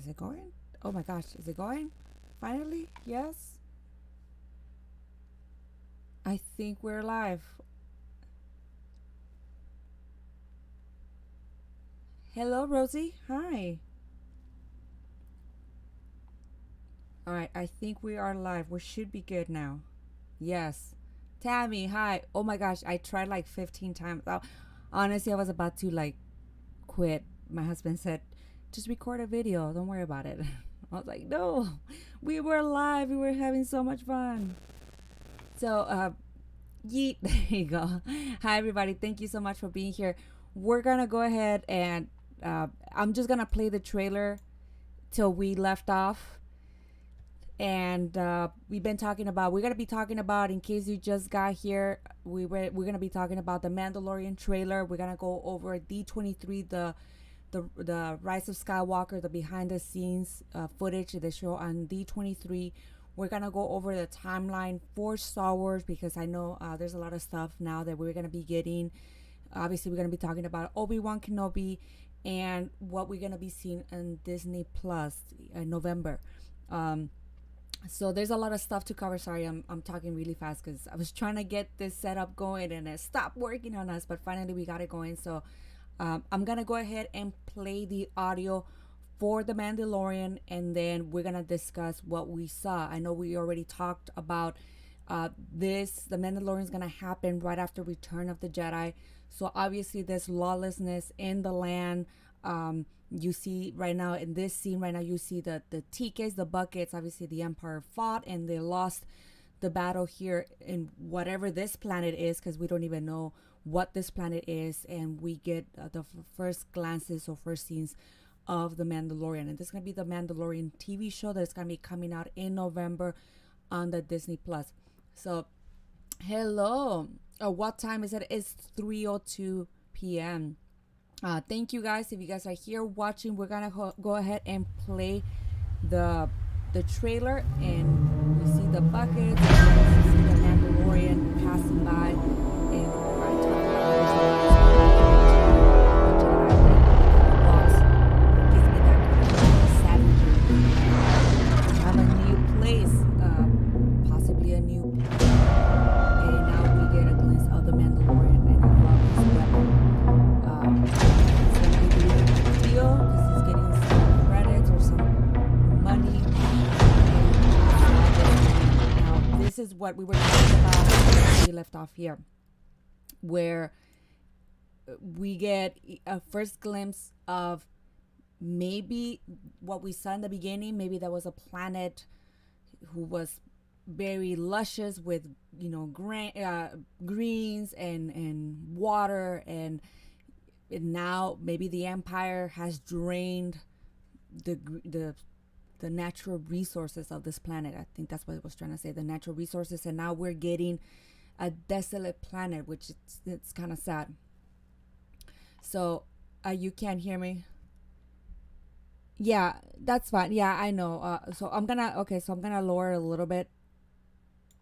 Is it going? Oh my gosh, is it going? Finally? Yes? I think we're live. Hello, Rosie. Hi. All right, I think we are live. We should be good now. Yes. Tammy, hi. Oh my gosh, I tried like 15 times. Oh, honestly, I was about to like quit. My husband said, just record a video. Don't worry about it. I was like, no, we were live. We were having so much fun. So, yeet. There you go. Hi, everybody. Thank you so much for being here. We're going to go ahead and I'm just going to play the trailer till we left off. And we're going to be talking about, in case you just got here, we're going to be talking about the Mandalorian trailer. We're going to go over D23, the Rise of Skywalker, the behind the scenes footage they show on D23. We're going to go over the timeline for Star Wars, because I know there's a lot of stuff now that we're going to be getting. Obviously, we're going to be talking about Obi-Wan Kenobi and what we're going to be seeing on Disney Plus in November. So there's a lot of stuff to cover. Sorry, I'm talking really fast because I was trying to get this setup going and it stopped working on us, but finally we got it going. So I'm gonna go ahead and play the audio for the Mandalorian, and then we're gonna discuss what we saw. I know we already talked about this. The Mandalorian is gonna happen right after Return of the Jedi. So obviously there's lawlessness in the land. You see right now in this scene right now, you see the tickets, the buckets. Obviously the Empire fought and they lost the battle here in whatever this planet is, because we don't even know what this planet is. And we get the first glances or first scenes of the Mandalorian, and this is gonna be the Mandalorian TV show that's gonna be coming out in November on the Disney Plus. So hello, what time is it? It's 3:02 p.m. Thank you guys. If you guys are here watching, we're gonna go ahead and play the trailer, and we see the buckets, and we see the Mandalorian passing by, and I talk about have a new place, possibly a new, and now we get a glimpse of the Mandalorian and I love his weapon. Because he's getting some credits or some money. Now, this is what we were talking about when we left off here, where we get a first glimpse of maybe what we saw in the beginning. Maybe there was a planet who was very luscious with, greens and water, and now maybe the Empire has drained the natural resources of this planet. I think that's what it was trying to say, the natural resources, and now we're getting a desolate planet, which it's kind of sad. So you can't hear me? Yeah, that's fine. Yeah, I know. So I'm gonna lower a little bit.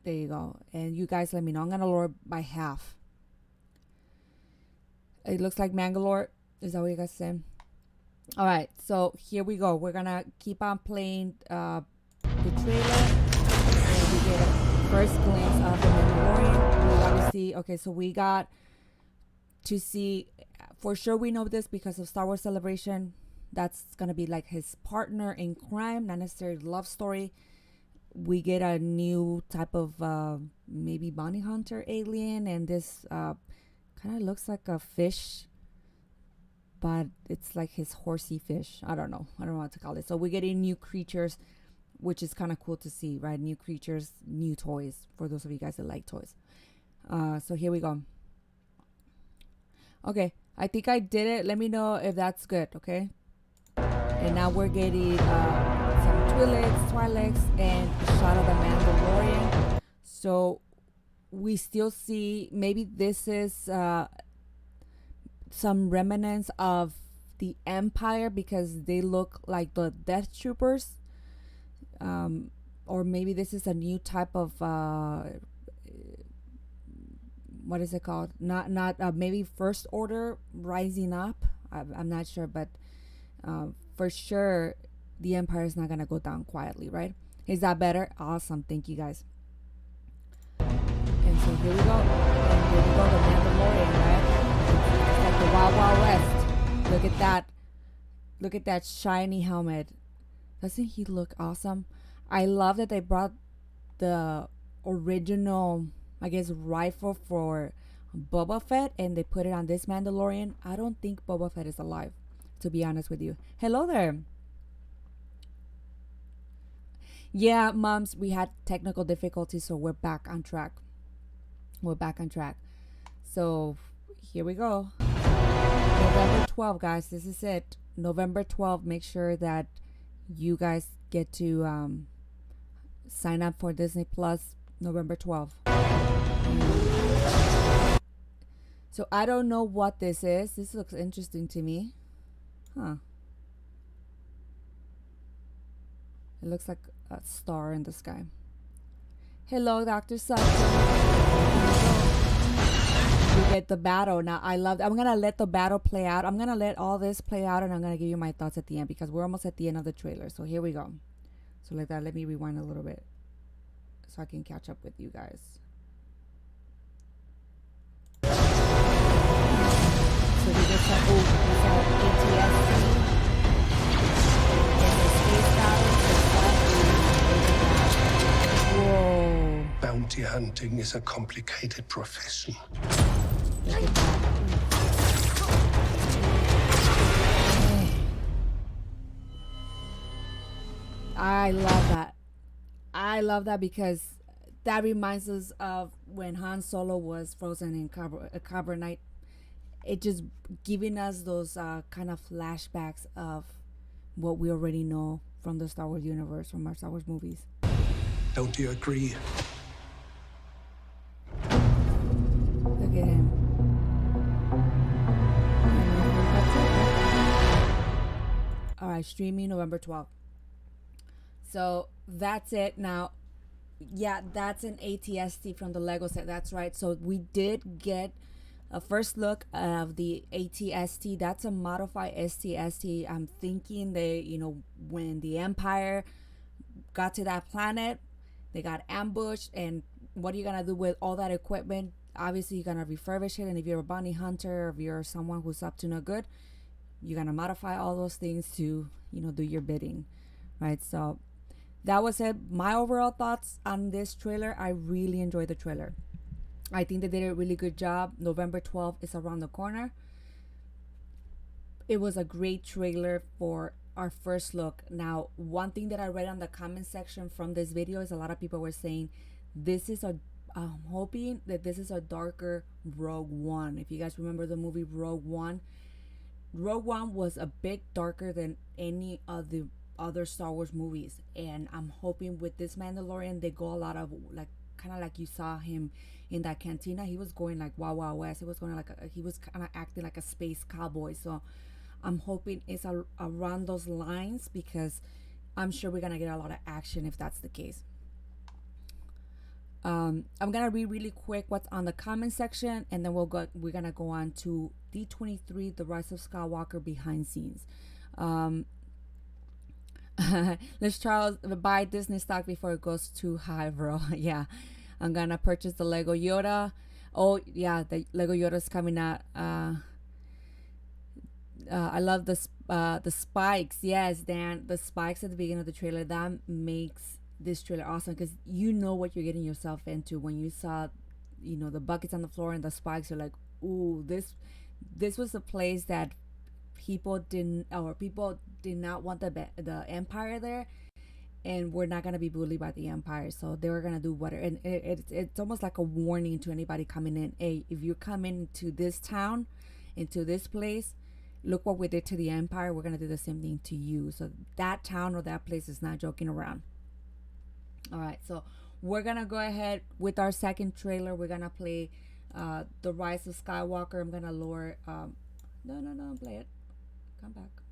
There you go. And you guys let me know. I'm gonna lower by half. It looks like Mangalore. Is that what you guys saying? All right, so here we go. We're gonna keep on playing the trailer, and we get a first glimpse of the Mandalorian. We obviously, okay, so we got to see, for sure we know this because of Star Wars Celebration, that's gonna be like his partner in crime, not necessarily love story. We get a new type of maybe bounty hunter alien, and this kind of looks like a fish, but it's like his horsey fish. I don't know what to call it. So we're getting new creatures, which is kind of cool to see, right? New creatures, new toys, for those of you guys that like toys. So here we go. Okay, I think I did it. Let me know if that's good, okay? And now we're getting some Twi'leks, and a shot of the Mandalorian. So we still see, maybe this is some remnants of the Empire, because they look like the Death Troopers, or maybe this is a new type of what is it called? Not maybe First Order rising up. I'm not sure, but for sure the Empire is not gonna go down quietly, right? Is that better? Awesome. Thank you guys. And so here we go. And here we go, the Mandalorian, right? It's like the Wild Wild West. Look at that. Look at that shiny helmet. Doesn't he look awesome? I love that they brought the original, I guess, rifle for Boba Fett and they put it on this Mandalorian. I don't think Boba Fett is alive, to be honest with you. Hello there. Yeah, moms, we had technical difficulties, so we're back on track. We're back on track. So here we go. November 12th, guys. This is it. November 12th. Make sure that you guys get to sign up for Disney Plus November 12th. So I don't know what this is. This looks interesting to me. Huh. It looks like a star in the sky. Hello, Dr. Sutton. You get the battle. Now, I'm going to let the battle play out. I'm going to let all this play out and I'm going to give you my thoughts at the end because we're almost at the end of the trailer. So here we go. So like that, let me rewind a little bit so I can catch up with you guys. So we just had, ATSC. Whoa. Bounty hunting is a complicated profession. Look at that. I love that. I love that because that reminds us of when Han Solo was frozen in carbonite. It just giving us those kind of flashbacks of what we already know from the Star Wars universe, from our Star Wars movies. Don't you agree? Look at him. All right, streaming November 12th. So that's it. Now, yeah, that's an ATST from the Lego set. That's right. So we did get a first look of the ATST. That's a modified STST. I'm thinking they, when the Empire got to that planet, they got ambushed. And what are you going to do with all that equipment? Obviously, you're going to refurbish it. And if you're a bounty hunter, or if you're someone who's up to no good, you're going to modify all those things to, do your bidding, right? So that was it. My overall thoughts on this trailer. I really enjoyed the trailer. I think they did a really good job. November 12th is around the corner. It was a great trailer for our first look. Now, one thing that I read on the comment section from this video is a lot of people were saying I'm hoping that this is a darker Rogue One. If you guys remember the movie Rogue One was a bit darker than any of the other Star Wars movies. And I'm hoping with this Mandalorian, they go a lot of kind of like you saw him in that cantina. He was going like Wild Wild West. He was going he was kind of acting like a space cowboy. So I'm hoping it's around those lines because I'm sure we're gonna get a lot of action if that's the case. I'm gonna read really quick what's on the comment section, and then we're gonna go on to D23, The Rise of Skywalker behind scenes. Let's Charles buy Disney stock before it goes too high, bro. Yeah, I'm gonna purchase the Lego Yoda. Oh yeah, the Lego Yoda's coming out. I love the spikes. Yes, Dan, the spikes at the beginning of the trailer, that makes this trailer awesome because you know what you're getting yourself into when you saw, the buckets on the floor and the spikes. You're like, ooh, this was a place that people did not want the Empire there, and we're not gonna be bullied by the Empire, so they were gonna do whatever. And it's almost like a warning to anybody coming in. Hey, if you come into this town, into this place, look what we did to the Empire. We're gonna do the same thing to you. So that town or that place is not joking around. All right, so we're gonna go ahead with our second trailer. We're gonna play The Rise of Skywalker. I'm gonna lower no, don't play it. Come back.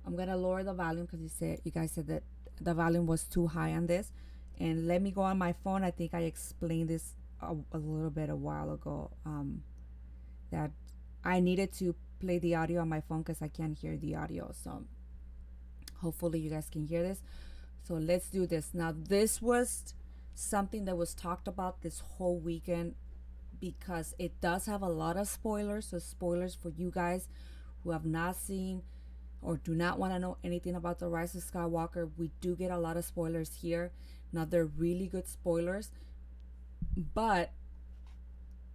I'm gonna lower the volume because you guys said that the volume was too high on this. And let me go on my phone. I think I explained this a little bit a while ago, that I needed to play the audio on my phone because I can't hear the audio. So Hopefully you guys can hear this. So let's do this. Now, this was something that was talked about this whole weekend because it does have a lot of spoilers. So, spoilers for you guys who have not seen or do not want to know anything about the Rise of Skywalker. We do get a lot of spoilers here. Now, they're really good spoilers, but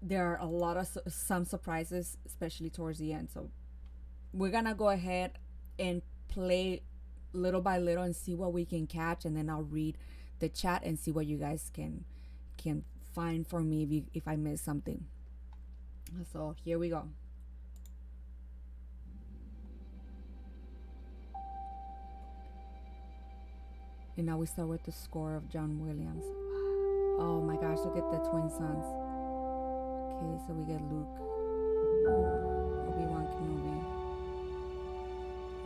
there are a lot of some surprises, especially towards the end. So, we're gonna go ahead and play little by little and see what we can catch, and then I'll read the chat and see what you guys can find for me if I miss something. So here we go. And now we start with the score of John Williams. Oh my gosh, look at the twin sons. Okay, so we get Luke, Obi-Wan Kenobi,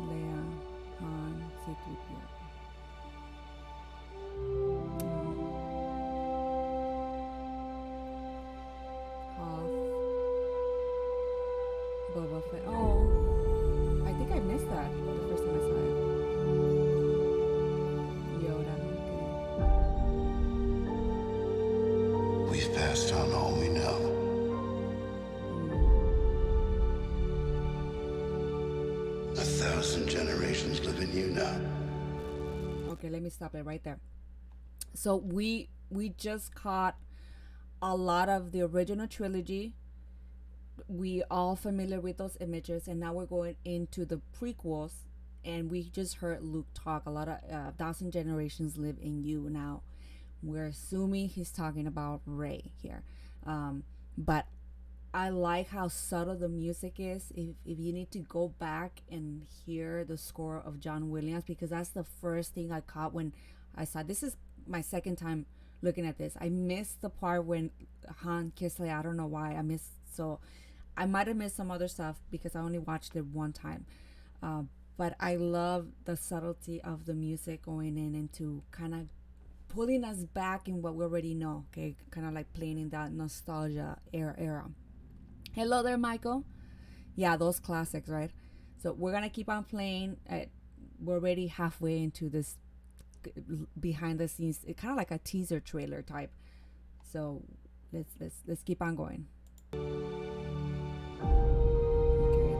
Leia, Han, C-3PO. Hoth, Boba Fett. Oh, I think I missed that the first time I saw it. Yoda. Okay. We've passed on all we know. A 1,000 generations live in you now. Okay, let me stop it right there. So we just caught a lot of the original trilogy. We all familiar with those images, and now we're going into the prequels, and we just heard Luke talk a lot of 1,000 generations live in you. Now we're assuming he's talking about Rey here, but I like how subtle the music is. If you need to go back and hear the score of John Williams, because that's the first thing I caught when I saw this. Is my second time looking at this. I missed the part when Han kissed Leia. I don't know why I missed. So I might have missed some other stuff because I only watched it one time. But I love the subtlety of the music going in into kind of pulling us back in what we already know. Okay, kind of like playing in that nostalgia era. Hello there, Michael. Yeah, those classics, right? So we're gonna keep on playing. We're already halfway into this behind the scenes, kind of like a teaser trailer type. So let's keep on going. Okay,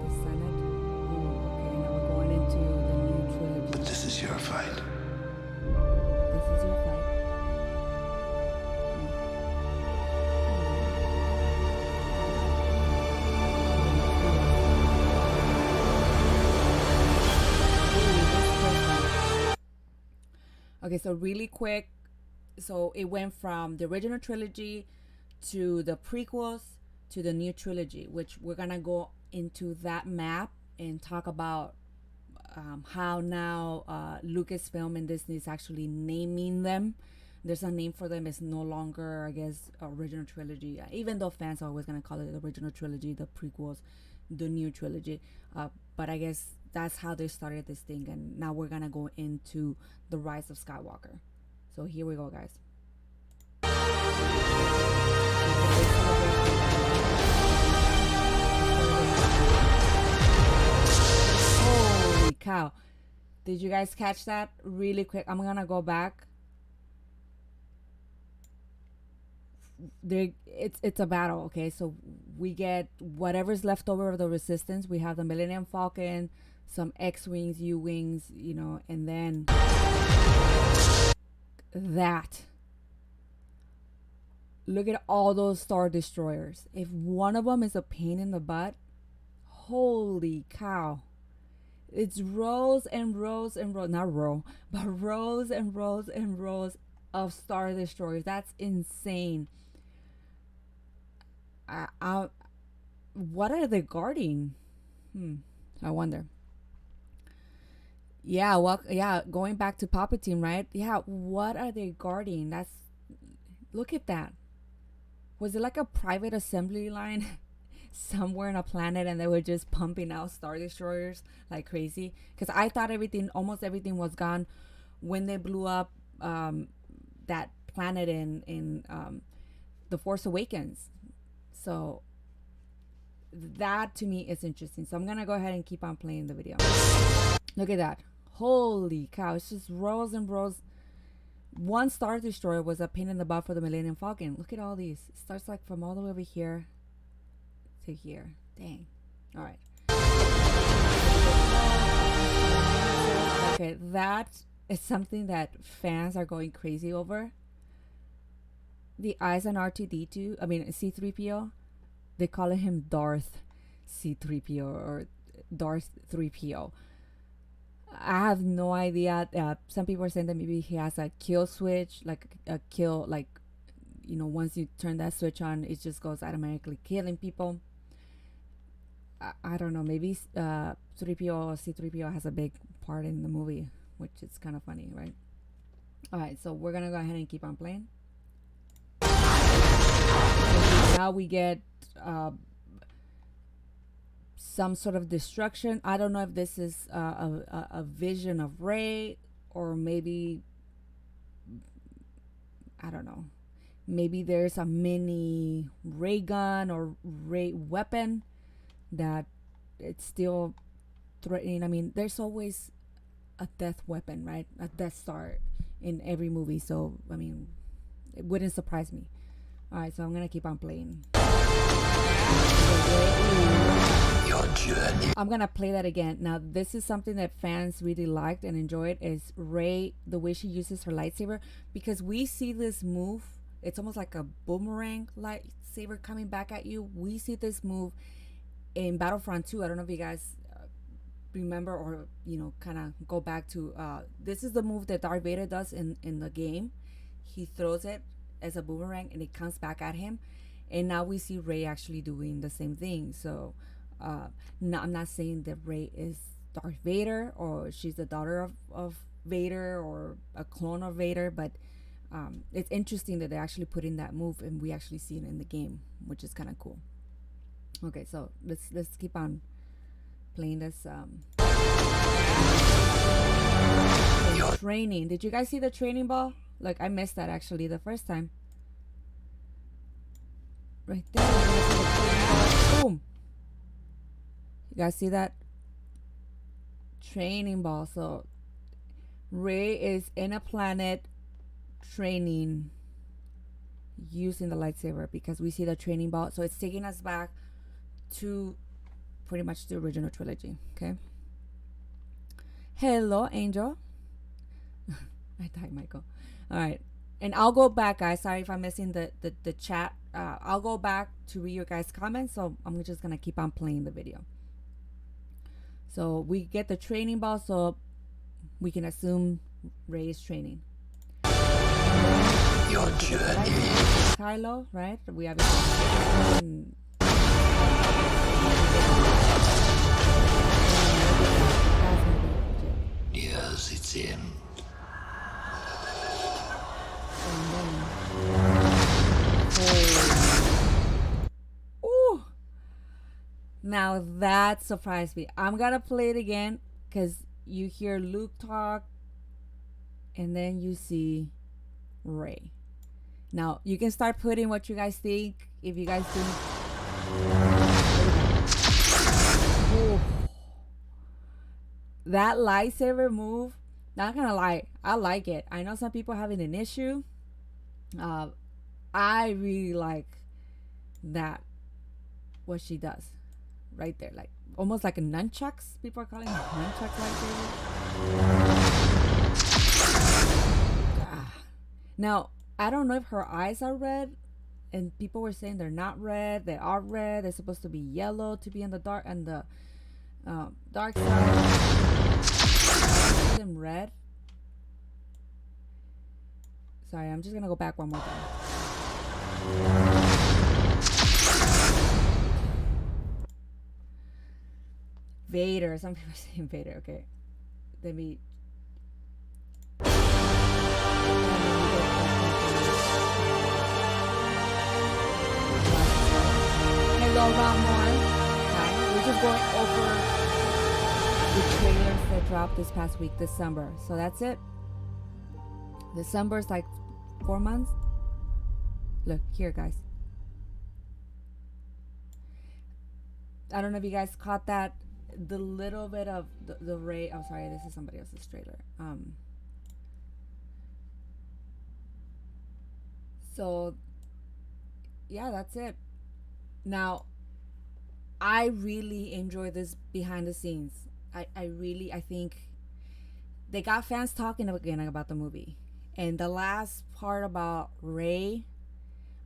the Senate. Ooh, okay, now we're going into the new trilogy. This is your fight. This is your fight. Okay, so really quick, so it went from the original trilogy to the prequels to the new trilogy, which we're gonna go into that map and talk about how now Lucasfilm and Disney is actually naming them. There's a name for them. It's no longer, I guess, original trilogy, even though fans are always gonna call it the original trilogy, the prequels, the new trilogy. But I guess that's how they started this thing, and now we're gonna go into the Rise of Skywalker. So here we go, guys. Holy cow. Did you guys catch that? Really quick, I'm gonna go back. It's a battle. Okay, so we get whatever's left over of the Resistance. We have the Millennium Falcon, some X-wings, U-wings, and then that. Look at all those Star Destroyers. If one of them is a pain in the butt, holy cow. It's rows and rows and rows, not row, but rows and rows and rows of Star Destroyers. That's insane. What are they guarding? I wonder. Yeah, well, yeah, going back to Palpatine, right? Yeah, what are they guarding? Look at that. Was it like a private assembly line somewhere on a planet, and they were just pumping out Star Destroyers like crazy? Because I thought almost everything was gone when they blew up that planet in The Force Awakens. So that to me is interesting. So I'm gonna go ahead and keep on playing the video. Look at that. Holy cow! It's just rows and rows. One Star Destroyer was a pain in the butt for the Millennium Falcon. Look at all these. It starts like from all the way over here to here. Dang. All right. Okay, that is something that fans are going crazy over. The eyes on R2D2, I mean C3PO, they call him Darth C3PO or Darth 3PO. I have no idea. Some people are saying that maybe he has a kill switch, like a kill, like, you know, once you turn that switch on, it just goes automatically killing people. I don't know. Maybe 3PO or C3PO has a big part in the movie, which is kind of funny, right? All right, so we're gonna go ahead and keep on playing. Now we get some sort of destruction. I don't know if this is a vision of Rey, or maybe, I don't know, maybe there's a mini ray gun or ray weapon that it's still threatening. I mean, there's always a death weapon, right? A Death Star in every movie. So, I mean, it wouldn't surprise me. All right, so I'm gonna keep on playing. Your journey. I'm gonna play that again. Now, this is something that fans really liked and enjoyed, is Rey, the way she uses her lightsaber, because we see this move. It's almost like a boomerang lightsaber coming back at you. We see this move in Battlefront 2. I don't know if you guys remember, or, you know, kind of go back to, this is the move that Darth Vader does in the game. He throws it as a boomerang and it comes back at him, and now we see Rey actually doing the same thing. So no, I'm not saying that Rey is Darth Vader or she's the daughter of Vader or a clone of Vader, but it's interesting that they actually put in that move and we actually see it in the game, which is kind of cool. Okay, so let's keep on playing this. Training. Did you guys see the training ball? Like, I missed that actually the first time. Right there. Boom. You guys see that? Training ball. So Rey is in a planet training using the lightsaber, because we see the training ball. So it's taking us back to pretty much the original trilogy. Okay. Hello, Angel. I died, Michael. All right, and I'll go back, guys. Sorry if I'm missing the chat. I'll go back to read your guys' comments, so I'm just gonna keep on playing the video. So we get the training ball, so we can assume Rey is training. Your journey. Kylo, right? We have Yes, it's him. Ooh. Now that surprised me. I'm gonna play it again, because you hear Luke talk and then you see Rey. Now you can start putting what you guys think. If you guys think, ooh, that lightsaber move, not gonna lie, I like it. I know some people having an issue. I really like that, what she does right there, like almost like a nunchucks. People are calling it nunchucks lightsaber. Now I don't know if her eyes are red, and people were saying they're not red. They are red. They're supposed to be yellow to be in the dark and the dark side. I see them red. Sorry, I'm just gonna go back one more time. Vader. Some people are saying Vader. Okay, let me. Hello, Ramon. Hi. We're just going over the trailers that dropped this past week, December. So that's it. December is like 4 months. Look here, guys. I don't know if you guys caught that. the little bit of the Ray. I'm sorry, this is somebody else's trailer. So yeah, that's it. Now, I really enjoy this behind the scenes. I think they got fans talking again about the movie. And the last part about Ray,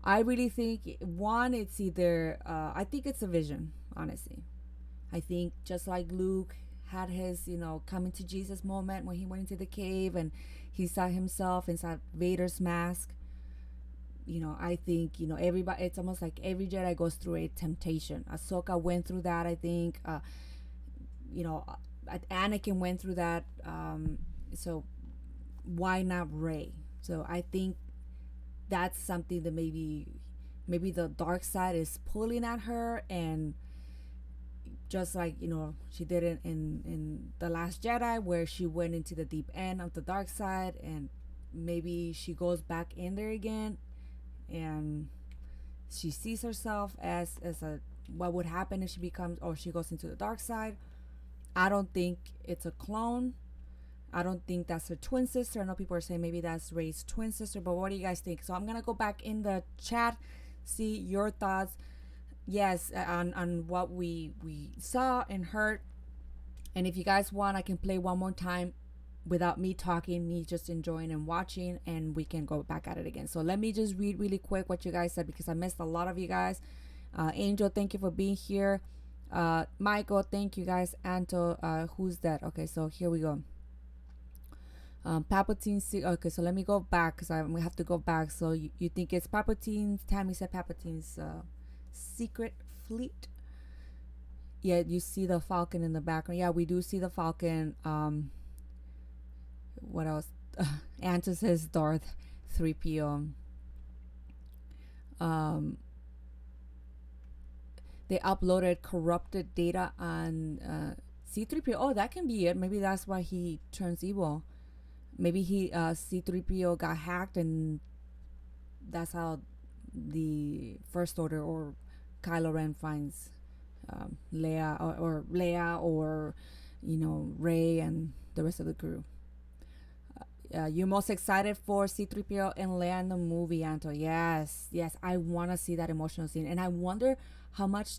I really think one, it's either I think it's a vision, honestly. I think just like Luke had his, coming to Jesus moment when he went into the cave and he saw himself inside Vader's mask. I think, everybody, it's almost like every Jedi goes through a temptation. Ahsoka went through that, I think. You know, Anakin went through that. So why not Rey? So I think that's something that maybe the dark side is pulling at her, and just like she did it in the Last Jedi, where she went into the deep end of the dark side, and maybe she goes back in there again, and she sees herself as a what would happen if she becomes, or she goes into the dark side. I don't think it's a clone. I don't think that's her twin sister. I know people are saying maybe that's Rey's twin sister, but what do you guys think? So I'm gonna go back in the chat, see your thoughts. Yes, on what we saw and heard. And if you guys want, I can play one more time without me talking, me just enjoying and watching, and we can go back at it again. So let me just read really quick what you guys said, because I missed a lot of you guys. Angel, thank you for being here. Michael, thank you guys. Anto, who's that? Okay, so here we go. Palpatine. Okay, so let me go back, because we have to go back. So you think it's Palpatine? Tammy said Palpatine's secret fleet. Yeah, you see the Falcon in the background. Yeah, we do see the Falcon. What else? Anto says Darth 3PO. They uploaded corrupted data on C3PO. Oh, that can be it. Maybe that's why he turns evil. Maybe C3PO got hacked, and that's how the First Order or Kylo Ren finds Leia, or Leia, or Rey and the rest of the crew. You're most excited for C3PO and Leia in the movie, Anto? Yes, I want to see that emotional scene, and I wonder how much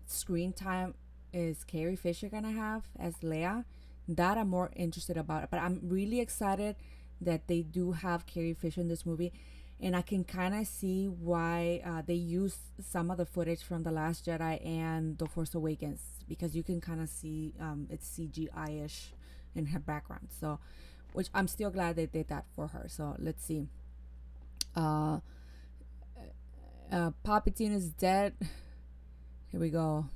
screen time is Carrie Fisher gonna have as Leia. That I'm more interested about it, but I'm really excited that they do have Carrie Fisher in this movie, and I can kind of see why they used some of the footage from The Last Jedi and The Force Awakens, because you can kind of see it's CGI-ish in her background. So, which I'm still glad they did that for her. So let's see. Palpatine is dead. Here we go.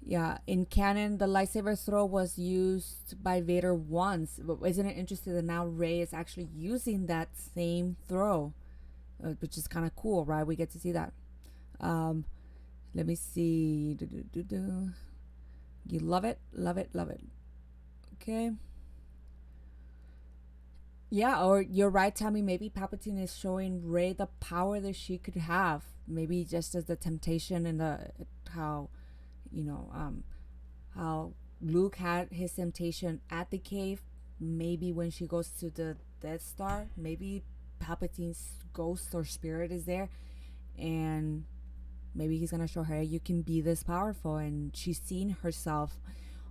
Yeah, in canon, the lightsaber throw was used by Vader once. But isn't it interesting that now Rey is actually using that same throw, which is kind of cool, right? We get to see that. Let me see. You love it, love it, love it. Okay. Yeah, or you're right, Tammy. Maybe Palpatine is showing Rey the power that she could have. Maybe just as the temptation and how how Luke had his temptation at the cave. Maybe when she goes to the Death Star, maybe Palpatine's ghost or spirit is there, and maybe he's gonna show her you can be this powerful, and she's seen herself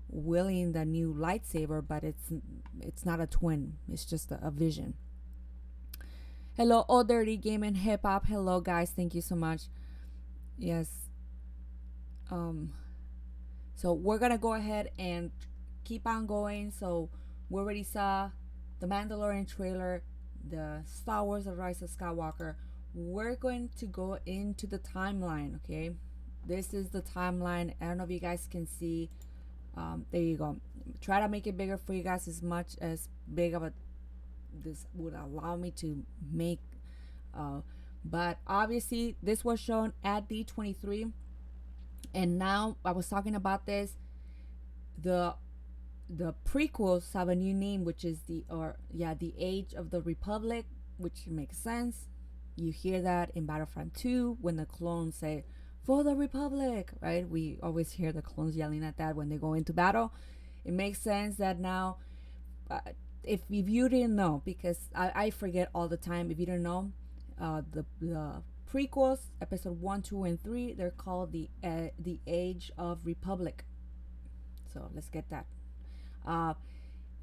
wielding the new lightsaber, but it's not a twin. It's just a vision. Hello, All Dirty Game and Hip Hop. Hello, guys. Thank you so much. Yes. So we're gonna go ahead and keep on going. So we already saw the Mandalorian trailer, the Star Wars: The Rise of Skywalker. We're going to go into the timeline. Okay, this is the timeline. I don't know if you guys can see. There you go. Try to make it bigger for you guys, as much as big of a this would allow me to make. But obviously this was shown at D23. And now I was talking about this. The prequels have a new name, which is the Age of the Republic, which makes sense. You hear that in Battlefront 2 when the clones say for the Republic, right? We always hear the clones yelling at that when they go into battle. It makes sense that now, uh, if you didn't know, because I forget all the time, if you don't know, the prequels, episode 1, 2, and 3, they're called the Age of Republic. So let's get that. Uh,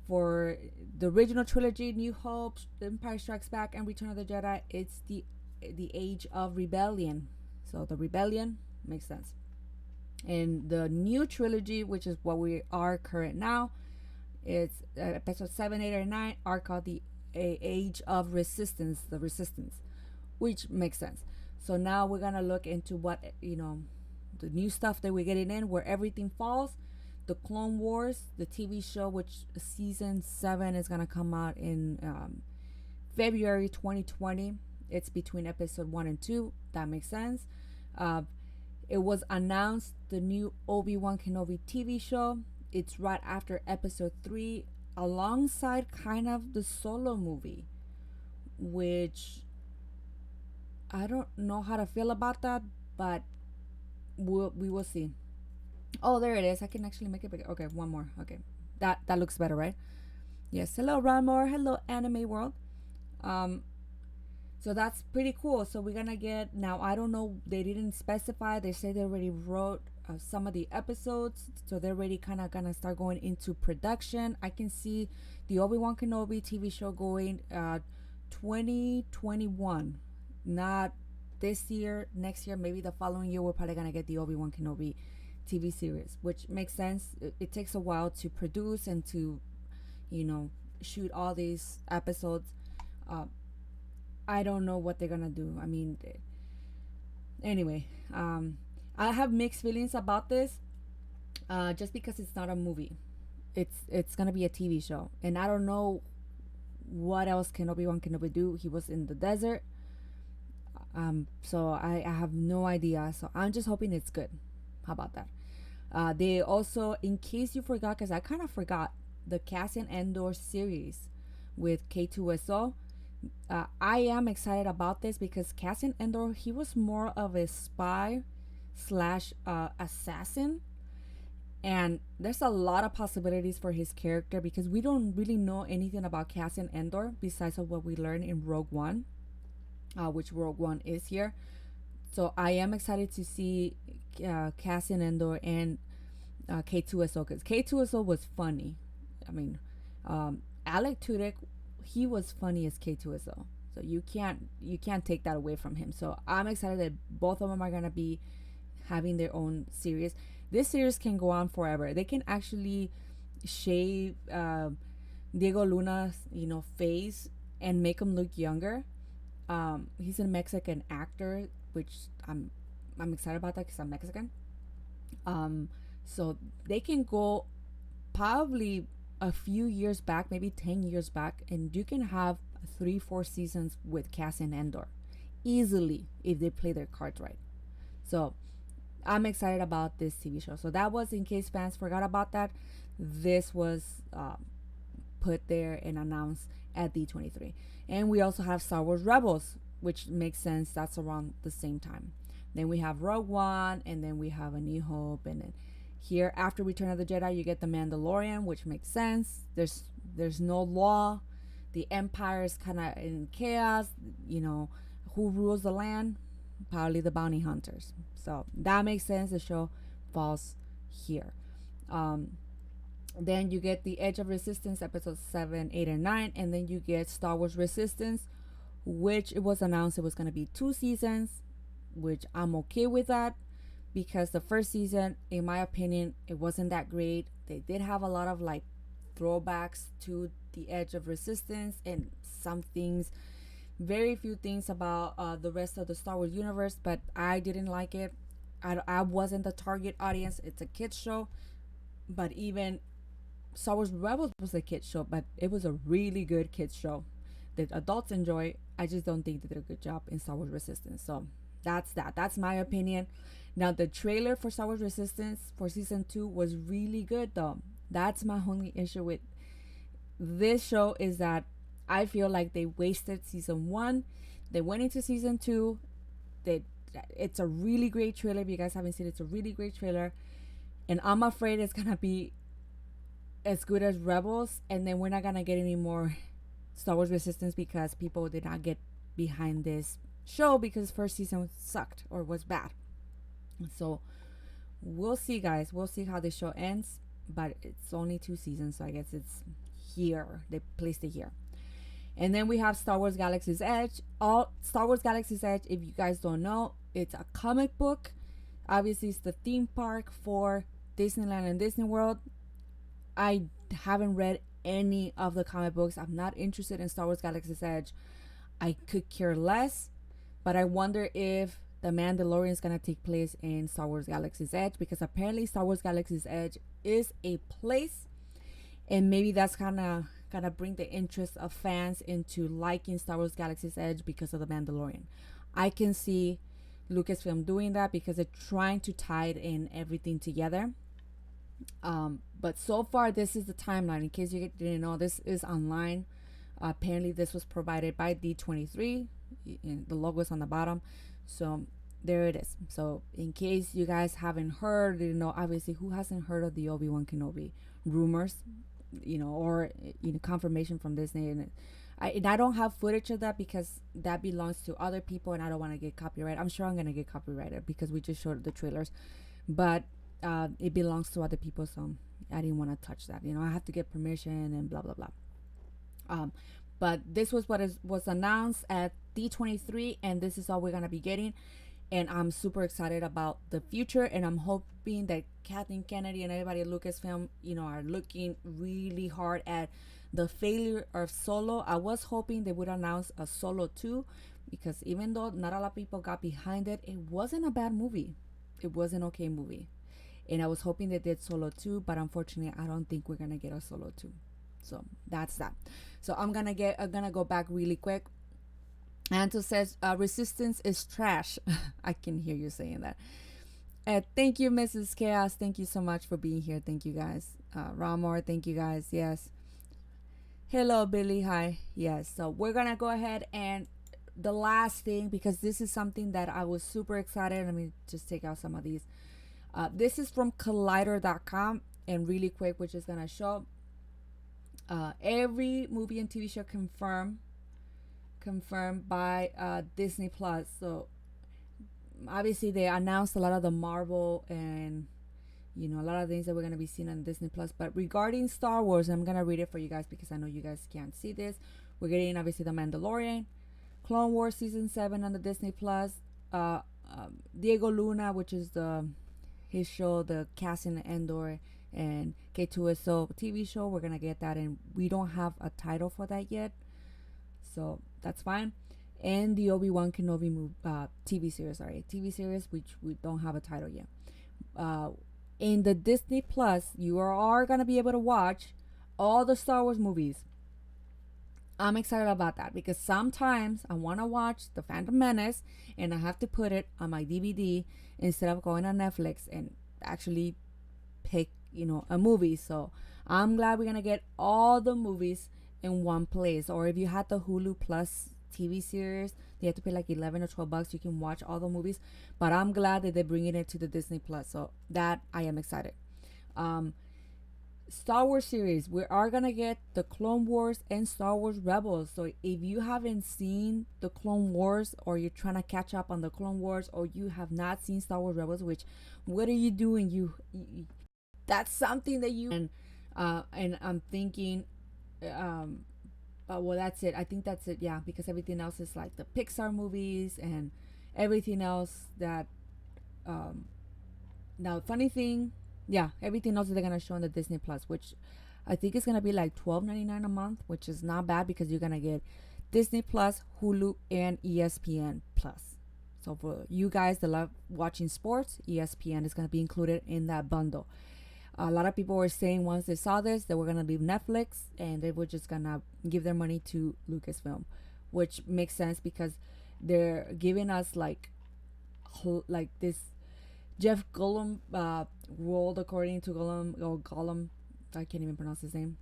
for the original trilogy, New Hope, Empire Strikes Back, and Return of the Jedi, it's the Age of Rebellion. So the rebellion makes sense. And the new trilogy, which is what we are current now, it's episode 7, 8, or 9 are called the Age of Resistance, the Resistance, which makes sense. So now we're gonna look into what the new stuff that we're getting in, where everything falls. The Clone Wars, the TV show, which season 7 is gonna come out in February 2020. It's between episode 1 and 2. That makes sense. Uh, it was announced the new Obi-Wan Kenobi TV show. It's right after episode 3, alongside kind of the Solo movie, which I don't know how to feel about that, but we will see. Oh, there it is. I can actually make it bigger. Okay, one more. Okay, that looks better, right? Yes. Hello, Ranmore. Hello, Anime World. Um, so that's pretty cool. So we're gonna get now. I don't know. They didn't specify. They say they already wrote some of the episodes, so they're already kind of gonna start going into production. I can see the Obi-Wan Kenobi TV show going 2021, not this year. Next year, maybe the following year, we're probably gonna get the Obi-Wan Kenobi TV series, which makes sense. It takes a while to produce and to, shoot all these episodes. I don't know what they're gonna do. I mean, anyway, I have mixed feelings about this, just because it's not a movie. It's gonna be a TV show, and I don't know what else can Obi-Wan Kenobi do. He was in the desert, so I have no idea. So I'm just hoping it's good. How about that? They also, in case you forgot, because I kind of forgot, the Cassian Andor series with K2SO. I am excited about this because Cassian Andor, he was more of a spy slash assassin, and there's a lot of possibilities for his character because we don't really know anything about Cassian Andor besides of what we learned in Rogue One, which Rogue One is here. So I am excited to see Cassian Andor and K2SO, because K2SO was funny. I mean, Alec Tudyk, he was funny as K2SO. So you can't take that away from him. So I'm excited that both of them are gonna be having their own series. This series can go on forever. They can actually shave Diego Luna's face and make him look younger. He's a Mexican actor, which I'm excited about that because I'm Mexican. So they can go probably a few years back, maybe 10 years back, and you can have 3-4 seasons with Cassian Andor easily if they play their cards right. So I'm excited about this TV show. So that was, in case fans forgot about that, this was put there and announced at D23. And we also have Star Wars Rebels, which makes sense. That's around the same time. Then we have Rogue One, and then we have A New Hope, and then here after Return of the Jedi, you get the Mandalorian, which makes sense. There's no law. The Empire is kind of in chaos. Who rules the land? Probably the bounty hunters. So that makes sense. The show falls here. Then you get the Edge of Resistance, episodes 7, 8, and 9, and then you get Star Wars Resistance, which it was announced it was going to be 2 seasons, which I'm okay with that. Because the first season, in my opinion, it wasn't that great. They did have a lot of throwbacks to the Edge of Resistance and some things, very few things about the rest of the Star Wars universe, but I didn't like it. I wasn't the target audience. It's a kids show, but even Star Wars Rebels was a kids show, but it was a really good kids show that adults enjoy. I just don't think they did a good job in Star Wars Resistance. So that's my opinion. Now the trailer for Star Wars Resistance for season 2 was really good though. That's my only issue with this show, is that I feel like they wasted season 1. They went into season 2. They it's a really great trailer. If you guys haven't seen it, it's a really great trailer, and I'm afraid it's gonna be as good as Rebels, and then we're not gonna get any more Star Wars Resistance because people did not get behind this show because first season sucked or was bad. So we'll see, guys. We'll see how this show ends, but it's only 2 seasons, so I guess it's here. They placed it here. And then we have Star Wars Galaxy's Edge. All Star Wars Galaxy's Edge, if you guys don't know, it's a comic book. Obviously, it's the theme park for Disneyland and Disney World. I haven't read any of the comic books. I'm not interested in Star Wars Galaxy's Edge. I could care less, but I wonder if the Mandalorian is gonna take place in Star Wars Galaxy's Edge, because apparently Star Wars Galaxy's Edge is a place, and maybe that's gonna bring the interest of fans into liking Star Wars Galaxy's Edge because of the Mandalorian. I can see Lucasfilm doing that because they're trying to tie it in everything together. But so far, this is the timeline. In case you didn't know, this is online. Apparently, this was provided by D23. The logo is on the bottom. So there it is. So in case you guys haven't heard, didn't know, obviously, who hasn't heard of the Obi-Wan Kenobi rumors, or confirmation from Disney? And I don't have footage of that because that belongs to other people, and I don't want to get copyrighted. I'm sure I'm gonna get copyrighted because we just showed the trailers, but it belongs to other people, so I didn't want to touch that. I have to get permission and blah blah blah. But this was what was announced at D23, and this is all we're gonna be getting. And I'm super excited about the future, and I'm hoping that Kathleen Kennedy and everybody at Lucasfilm, are looking really hard at the failure of Solo. I was hoping they would announce a Solo 2, because even though not a lot of people got behind it, it wasn't a bad movie. It was an okay movie. And I was hoping they did Solo 2, but unfortunately, I don't think we're going to get a Solo 2. So that's that. So I'm going to go back really quick. Anto says, Resistance is trash. I can hear you saying that. Thank you, Mrs. Chaos. Thank you so much for being here. Thank you, guys. Ramor, thank you, guys. Yes. Hello, Billy. Hi. Yes. So we're going to go ahead, and the last thing, because this is something that I was super excited. Let me just take out some of these. This is from Collider.com, and really quick, we're just going to show every movie and TV show confirmed by Disney Plus. So obviously they announced a lot of the Marvel and a lot of things that we're going to be seeing on Disney Plus. But regarding Star Wars, I'm going to read it for you guys because I know you guys can't see this. We're getting obviously the Mandalorian, Clone Wars season 7 on the Disney Plus, Diego Luna, which is his show, the Cassian Andor and K2SO TV show. We're gonna get that, and we don't have a title for that yet, so that's fine. And the Obi-Wan Kenobi TV series, which we don't have a title yet. In the Disney Plus, you are gonna be able to watch all the Star Wars movies. I'm excited about that because sometimes I want to watch The Phantom Menace and I have to put it on my DVD instead of going on Netflix and actually pick, a movie. So I'm glad we're going to get all the movies in one place. Or if you had the Hulu Plus TV series, you have to pay like 11 or 12 bucks. You can watch all the movies. But I'm glad that they're bringing it to the Disney Plus. So that I am excited. Star Wars series, we are gonna get the Clone Wars and Star Wars Rebels. So if you haven't seen the Clone Wars, or you're trying to catch up on the Clone Wars, or you have not seen Star Wars Rebels, which what are you doing? You that's something that you and I'm thinking well, that's it. I think that's it. Yeah, because everything else is like the Pixar movies and everything else that now funny thing, yeah, everything else that they're gonna show on the Disney Plus, which I think is gonna be like $12.99 a month, which is not bad because you're gonna get Disney Plus, Hulu, and ESPN Plus. So for you guys that love watching sports, ESPN is gonna be included in that bundle. A lot of people were saying once they saw this, they were gonna leave Netflix and they were just gonna give their money to Lucasfilm, which makes sense because they're giving us like this Jeff Gollum world according to Gollum, I can't even pronounce his name.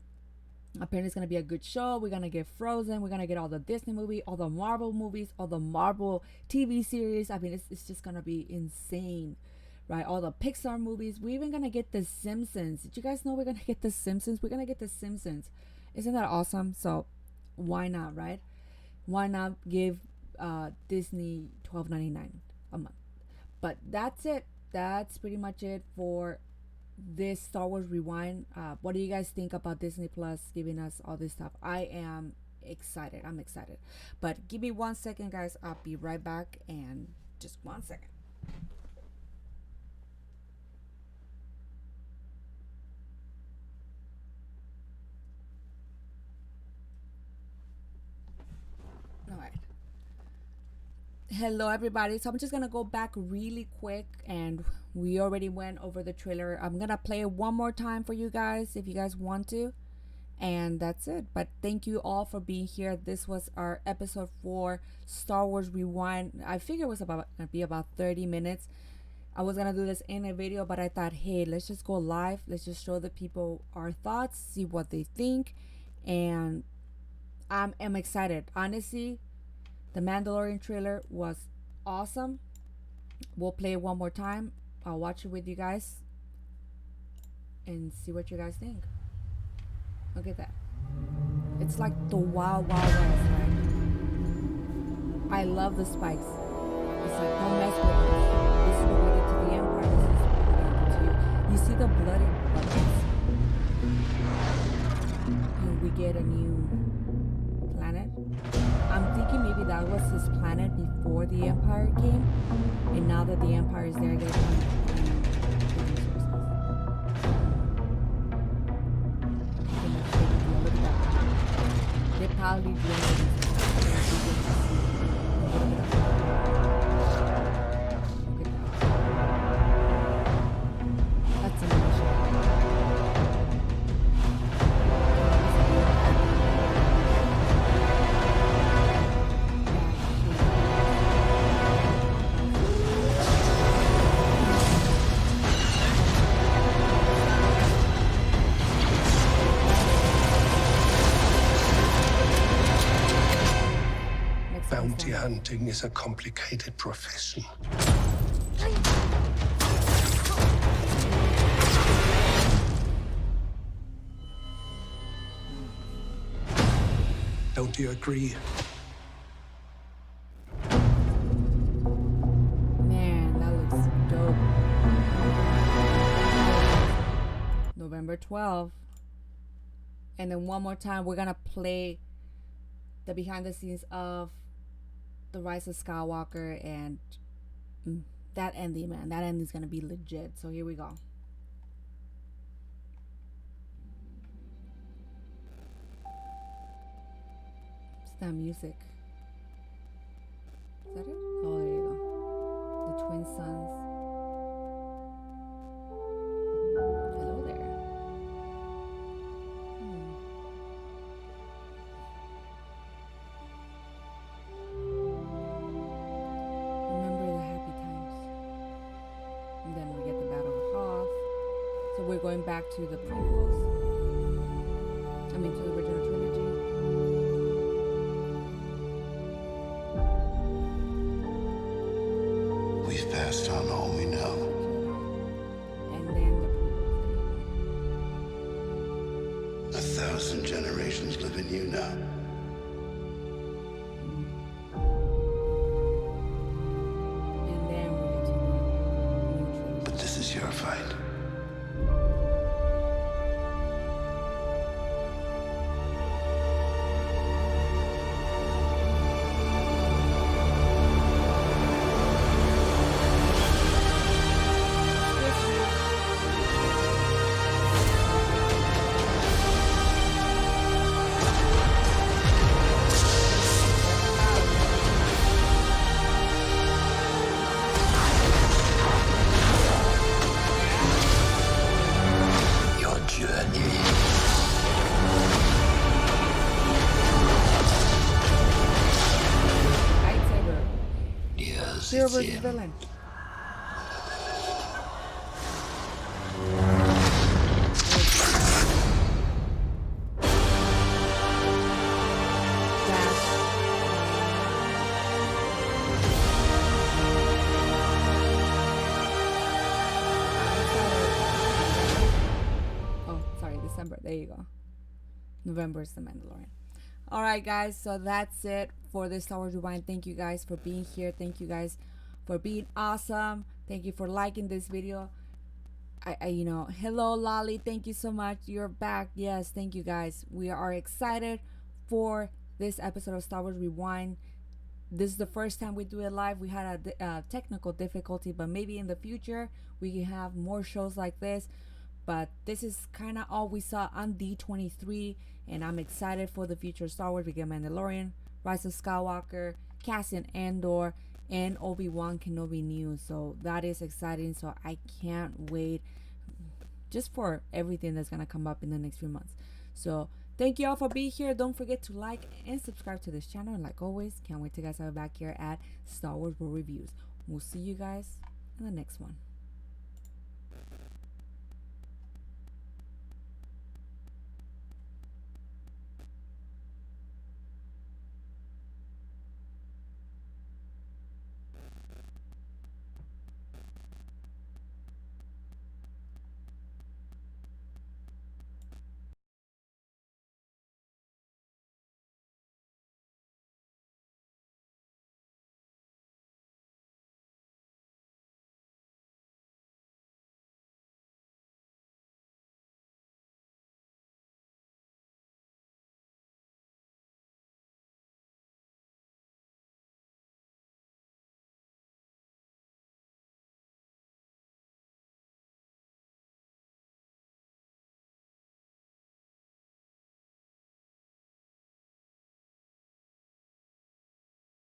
Apparently, it's gonna be a good show. We're gonna get Frozen. We're gonna get all the Disney movie, all the Marvel movies, all the Marvel TV series. I mean, it's just gonna be insane, right? All the Pixar movies. We're even gonna get the Simpsons. Did you guys know we're gonna get the Simpsons? We're gonna get the Simpsons. Isn't that awesome? So, why not, right? Why not give Disney $12.99 a month? But that's it. That's pretty much it for this Star Wars Rewind. What do you guys think about Disney Plus giving us all this stuff? I am excited. I'm excited. But give me 1 second, guys. I'll be right back. And just 1 second. All right. Hello, everybody. So I'm just gonna go back really quick, and we already went over the trailer. I'm gonna play it one more time for you guys if you guys want to, and that's it. But thank you all for being here. This was our episode 4 Star Wars Rewind. I figured it was about gonna be about 30 minutes. I was gonna do this in a video, but I thought, hey, let's just go live. Let's just show the people our thoughts, see what they think, and I'm excited. Honestly, the Mandalorian trailer was awesome. We'll play it one more time. I'll watch it with you guys and see what you guys think. Look at that. It's like the Wild Wild West, right? I love the spikes. It's like, don't mess with us. This is what we did to the Empire. This is what we're gonna do to you. You see the bloody buckets? And we get a new planet. I'm thinking maybe that was his planet before the Empire came, and now that the Empire is there, they're trying to they probably doing that's amazing. Bounty hunting is a complicated profession. Don't you agree? Man, that looks dope. November 12th. And then one more time, we're gonna play the behind the scenes of the Rise of Skywalker, and that ending, man. That ending is gonna be legit. So here we go. It's that music. Is that it? Oh, there you go. The twin sons. Hello there. Remember the happy times. And then we get the Battle of Hoth. So we're going back to the prequels. I mean, to the original trilogy. We've passed on all we know. And then the prequels. 1,000 generations live in you now. And then we get to the new trilogy. But this is your fight. Your journey. Lightsaber. Yes, Hero it's versus him. villain. There you go. November is the Mandalorian. All right, guys. So that's it for this Star Wars Rewind. Thank you guys for being here. Thank you guys for being awesome. Thank you for liking this video. Hello, Lolly. Thank you so much. You're back. Yes, thank you guys. We are excited for this episode of Star Wars Rewind. This is the first time we do it live. We had a technical difficulty, but maybe in the future we can have more shows like this. But this is kind of all we saw on D23, and I'm excited for the future of Star Wars. We get Mandalorian, Rise of Skywalker, Cassian Andor, and Obi-Wan Kenobi news. So that is exciting. So I can't wait just for everything that's gonna come up in the next few months. So thank you all for being here. Don't forget to like and subscribe to this channel. And like always, can't wait to guys have it back here at Star Wars World Reviews. We'll see you guys in the next one.